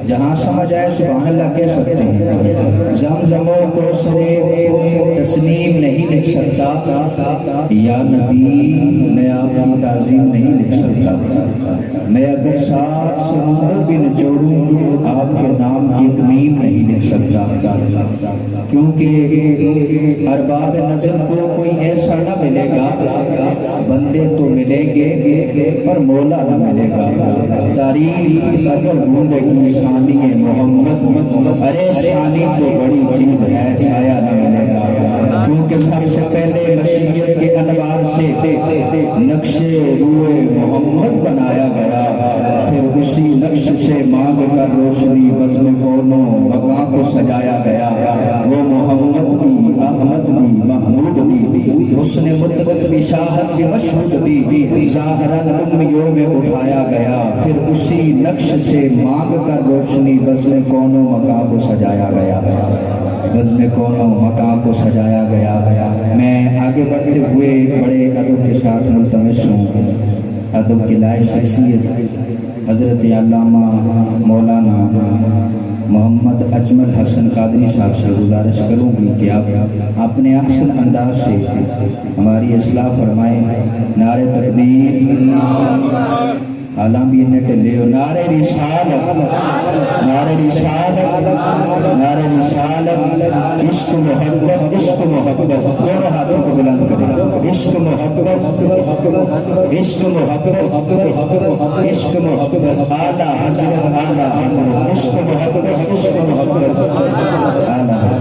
جہاں سمجھ آئے سبحان اللہ کہہ سکتے ہیں. زمزم و کوثر تسنیم نہیں لکھ سکتا، یا نبی میں آپ کی تعظیم نہیں لکھ سکتا. میں اگر 7 سمندر بھی نچوڑوں آپ کے نام کی ایک میم نہیں لکھ سکتا، کیونکہ ارباب نظر کو کوئی ایسا نہ ملے گا. بندے تو ملیں گے پر مولا نہ ملے گا. تاریخ اگر ڈھونڈے گی ثانی محمد، ارے ثانی تو بڑی چیز ہے، سایہ نہ ملے گا. کیونکہ سب سے پہلے مشیت کے انوار سے نقش روئے محمد بنایا گیا، پھر اسی نقش سے مانگ کر روشنی بزم کونوں مقام کو سجایا گیا. وہ محمد بھی، احمد بھی، محمود بھی، اس نے مطلق بھی، شاہد بھی، مشہود بھی، ظاہراً امیوں میں اٹھایا گیا. پھر اسی نقش سے مانگ کر روشنی بزم کونوں مقام کو سجایا گیا، بزم کونوں مقام کو سجایا گیا. میں آگے بڑھتے ہوئے بڑے ادب کے ساتھ ملتمس ہوں ادب کی لائق شخصیت حضرت علامہ مولانا محمد اجمل حسن قادری صاحب سے گزارش کروں گی کہ آپ اپنے احسن انداز سے ہماری اصلاح فرمائیں. نعرہ تکبیر، عالمی نیٹ لیو، نعرہ رسالت، نعرہ رسالت، نعرہ رسالت. عشق محبت، عشق محبت، دونوں ہاتھوں کو بلند کریں. عشق محبت، عشق محبت، عشق محبت، اعلیٰ حضرت، اعلیٰ حضرت. عشق محبت، عشق محبت، اعلیٰ حضرت.